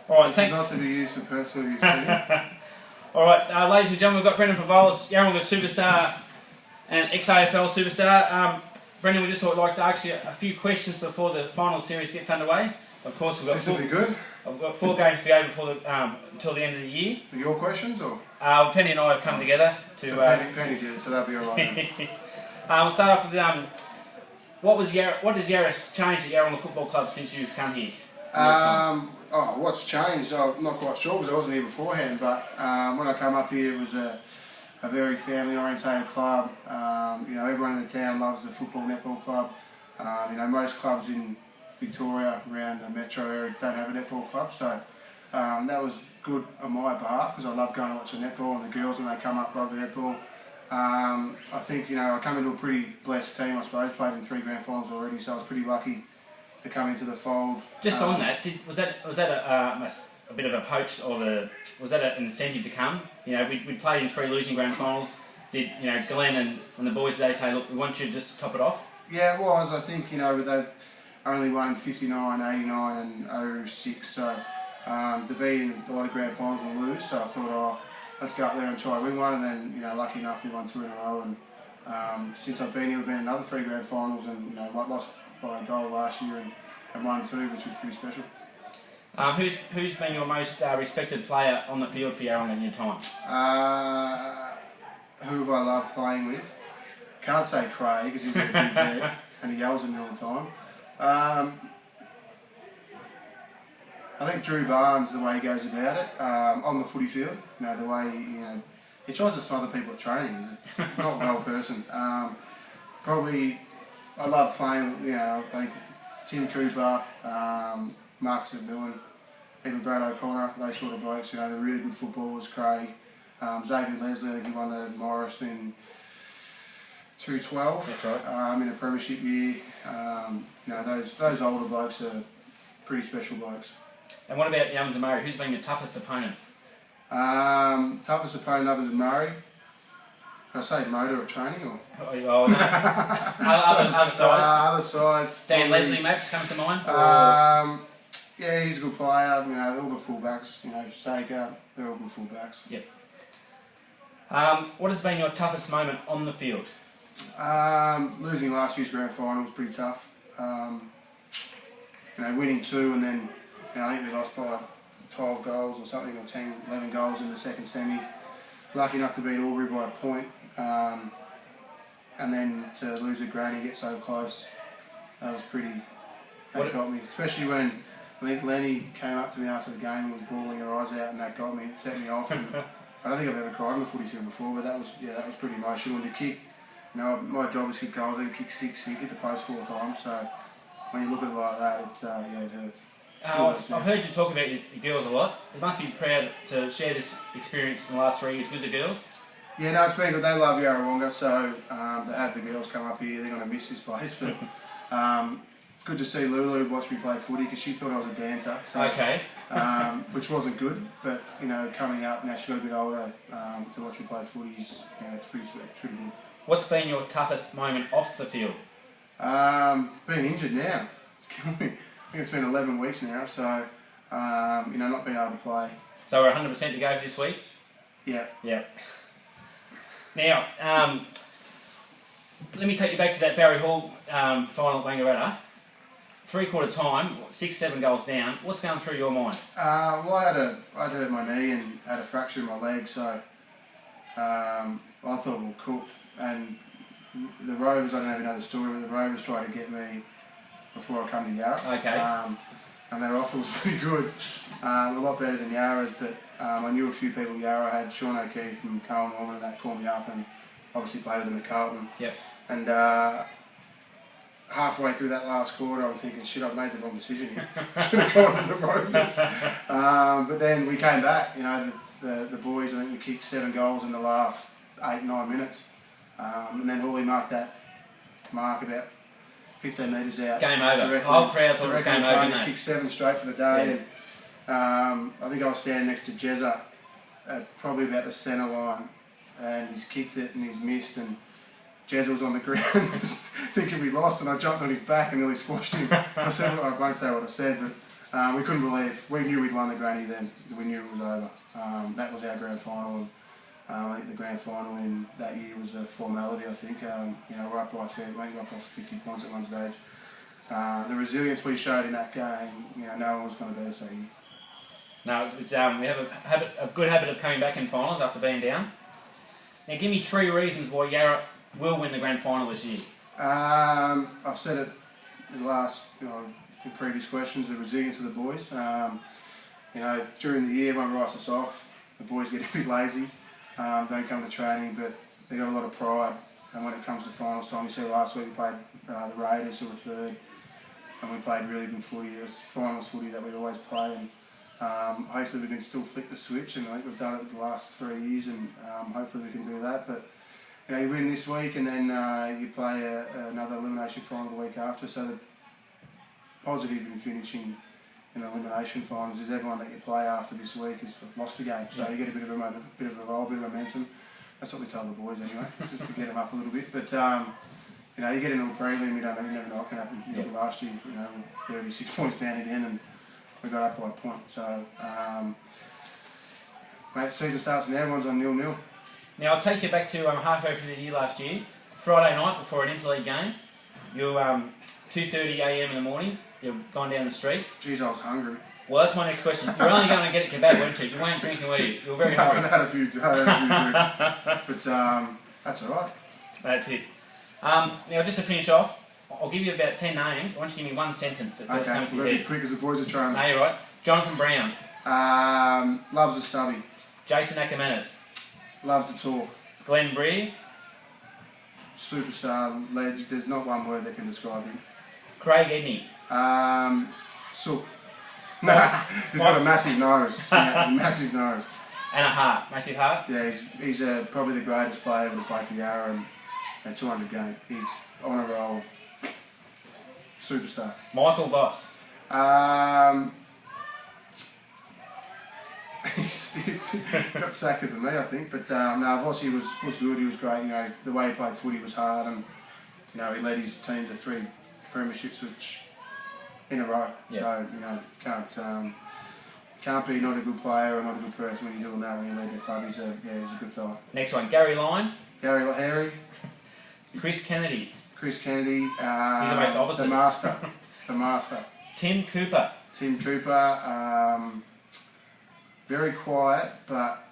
All right, This thanks. is not to be used for personal use. Peter. All right, ladies and gentlemen, we've got Brendan Fevola, Yarrawonga superstar and ex-AFL superstar. Brendan, we just thought we'd like to ask you a few questions before the final series gets underway. Of course, This will be good. I've got 4 games to go before until the end of the year. Your questions or? Penny and I have come together to. So Penny did it, so that'll be all right. We'll start off with what does Yarra change at Yarrawonga Football Club since you've come here? What's changed? I'm not quite sure because I wasn't here beforehand. But when I came up here, it was a very family-orientated club. Everyone in the town loves the football netball club. Most clubs in Victoria around the metro area don't have a netball club, so that was good on my behalf because I love going to watch the netball, and the girls when they come up love the netball. I think I come into a pretty blessed team, I suppose. Played in 3 grand finals already, so I was pretty lucky to come into the fold. Just on that, was that a bit of a poach, or was that an incentive to come? We played in 3 losing grand finals. Did Glenn and the boys today say, look, we want you just to top it off? Yeah, it was. I think they only won 59, 89 and 06, so to be in a lot of grand finals and lose, so I thought, let's go up there and try and win one, and then lucky enough we won 2 in a row, and since I've been here we've been in another 3 grand finals, and lost by a goal last year and won 2, which was pretty special. Who's been your most respected player on the field for Yarrawonga in your time? Who have I loved playing with? Can't say Craig because he's a big head and he yells at me all the time. I think Drew Barnes, the way he goes about it on the footy field, the way he tries to smother people at training. He's not a well person. Probably I love playing. I think Tim Cooper, Marcus McMillan, even Brad O'Connor, those sort of blokes. They're really good footballers. Craig, Xavier Leslie, he won the Morris in 2012. That's right. In a premiership year. Those older blokes are pretty special blokes. And what about Yummins and Murray? Who's been your toughest opponent? Toughest opponent other than Murray? Can I say motor at training or? Oh, no. other sides? Other sides. Dan Leslie, Max, comes to mind? Yeah, he's a good player. All the fullbacks. Staker, they're all good fullbacks. Yep. What has been your toughest moment on the field? Losing last year's grand final was pretty tough. Winning 2 and then I think we lost by 12 goals or something, or 10, 11 goals in the second semi. Lucky enough to beat Albury by a point, and then to lose at Granny, get so close. That was pretty. That got me, especially when I think Lenny came up to me after the game and was bawling her eyes out, and that got me. It set me off. And I don't think I've ever cried on the footy field before, but that was pretty emotional. And to kick, my job is to kick goals. I didn't kick 6, hit the post 4 times. So when you look at it like that, it hurts. I've heard you talk about your girls a lot. You must be proud to share this experience in the last 3 years with the girls. Yeah, no, it's been good. They love Yarrawonga, so to have the girls come up here, they're going to miss this place. But it's good to see Lulu watch me play footy because she thought I was a dancer. So, okay. Which wasn't good, but coming up now, she got a bit older to watch me play footy. It's pretty good. What's been your toughest moment off the field? Being injured now. It's killing me. I think it's been 11 weeks now, so not being able to play. So we're 100% to go for this week? Yeah. Yeah. Now, let me take you back to that Barry Hall final at Wangaratta. 3/4 time, 6-7 goals down. What's going through your mind? Well, I had hurt my knee and had a fracture in my leg, so I thought we were cooked. And the Rovers, I don't even know the story, but the Rovers tried to get me before I come to Yarra. Okay. And their offer was pretty good, a lot better than Yarra's, but I knew a few people Yarra had. Sean O'Keefe from Carl Norman and that called me up, and obviously played with them at Carlton. Yep. And halfway through that last quarter, I'm thinking, shit, I've made the wrong decision here. Should have gone to the Rovers. But then we came back, the boys, I think we kicked 7 goals in the last 8-9 minutes. And then Hawley marked that mark about 15 metres out. Game over. The whole crowd thought it was game over, didn't they? Kicked 7 straight for the day. Yeah. And I think I was standing next to Jezza at probably about the centre line, and he's kicked it and he's missed, and Jezza was on the ground thinking we lost, and I jumped on his back and nearly squashed him. I won't say what I said, but We couldn't believe, we knew we'd won the granny then, we knew it was over. That was our grand final. I think the grand final in that year was a formality, I think. We're up by 50 points at one stage. The resilience we showed in that game, no one was going to beat us that year. No, it's we have a good habit of coming back in finals after being down. Now, give me 3 reasons why Yarra will win the grand final this year. I've said it in the last, in previous questions, the resilience of the boys. During the year, everyone writes us off. The boys get a bit lazy, don't come to training, but they got a lot of pride. And when it comes to finals time, you see last week we played the Raiders, who were third, and we played really good footy. It was finals footy that we always play, and hopefully we can still flick the switch, and I think we've done it the last 3 years, and hopefully we can do that. But you win this week, and then you play another elimination final the week after. So the positive in finishing in elimination finals is everyone that you play after this week has lost a game. So you get a bit of a roll, a bit of momentum. That's what we tell the boys anyway, just to get them up a little bit. But you get into a prelim, you never know what can happen. Last year, 36 points down again, and we got up by a point. So, mate, season starts now. Everyone's on 0-0. Now, I'll take you back to halfway through the year last year. Friday night before an interleague game, you're 2:30 a.m. in the morning. You've gone down the street. Jeez, I was hungry. Well, that's my next question. You're only going to get a kebab, weren't you? You weren't drinking, were you? You were very hungry. I had a few drinks, but that's all right. That's it. Now, just to finish off, I'll give you about 10 names. I want you to give me one sentence that first comes to your head. Be quick as the boys are trying. No, you're right. Jonathan Brown. Loves the stubby. Jason Ackermanis. Loves to talk. Glenn Breer. Superstar, legend. There's not one word that can describe him. Craig Edney. Sook. He's got a massive nose. Massive nose. And a heart. Massive heart. Yeah, he's probably the greatest player ever to play for Yarra, and a 200 game. He's on a roll. Superstar. Michael Voss. He's got sackers than me, I think, but Vossi was good. He was great. The way he played footy was hard, and he led his team to 3 premierships, which in a row. Yep. So can't be not a good player or not a good person when you're doing that when you lead the club. He's a good fella. Next one, Gary Lyon. Gary Lahiri. Chris Kennedy. Chris Kennedy. He's almost opposite. The master. Tim Cooper. Very quiet, but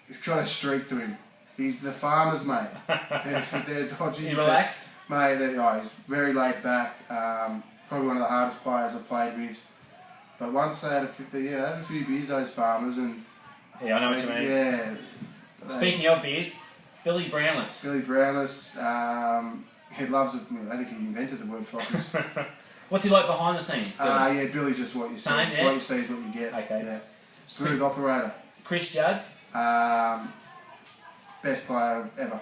he's got a streak to him. He's the farmer's mate. They're dodgy. You relaxed? Mate, he's very laid back. Probably one of the hardest players I've played with. But once they had a few beers, those farmers, and yeah, I know what you mean. Yeah. Speaking of beers, Billy Brownless. He loves it. I think he invented the word floppers. What's he like behind the scenes? Yeah, Billy's just what you see. Same, What you see is what you get. Okay. Yeah. Smooth operator. Chris Judd. Best player ever.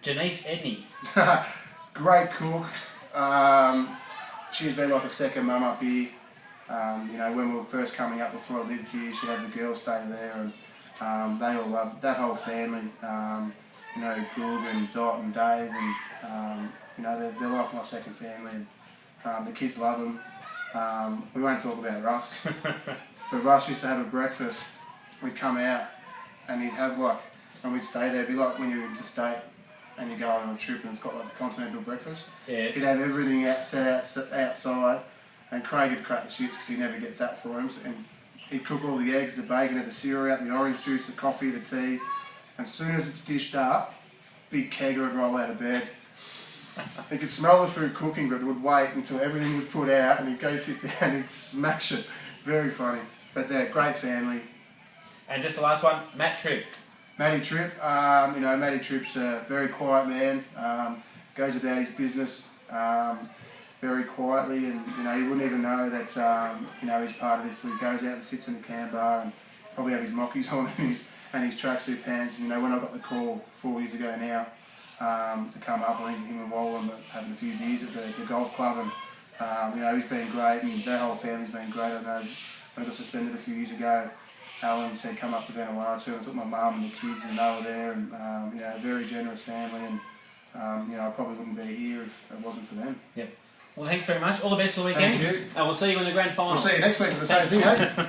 Janice Edney. Great cook. She's been like a second mum up here. When we were first coming up before I lived here, she'd have the girls stay there, and they all love that whole family. Goog and Dot and Dave, and they're like my second family. And the kids love them. We won't talk about Russ, but Russ used to have a breakfast. We'd come out, and he'd have and we'd stay there. It'd be like when you're interstate and you go on a trip and it's got like the continental breakfast. Yeah. He'd have everything outside, and Craig would crack the shit because he never gets that for him. And he'd cook all the eggs, the bacon, the cereal out, the orange juice, the coffee, the tea. And as soon as it's dished up, big kegger would roll out of bed. He could smell the food cooking, but would wait until everything was put out, and he'd go sit down and he'd smash it. Very funny. But they're a great family. And just the last one, Matt Tripp. Matty Tripp. Matty Tripp's a very quiet man. Goes about his business very quietly, and you wouldn't even know that he's part of this. So he goes out and sits in the can bar and probably have his mockies on and his tracksuit pants. And when I got the call 4 years ago now to come up, I think him and Wallen were having a few beers at the golf club, and he's been great, and their whole family's been great. I know when I got suspended a few years ago, Alan said come up to Vanuatu, and I took my mum and the kids, and they were there, and a very generous family, and I probably wouldn't be here if it wasn't for them. Yep. Well, thanks very much. All the best for the weekend. Thank you. And we'll see you in the grand final. We'll see you next week for the same thing, eh?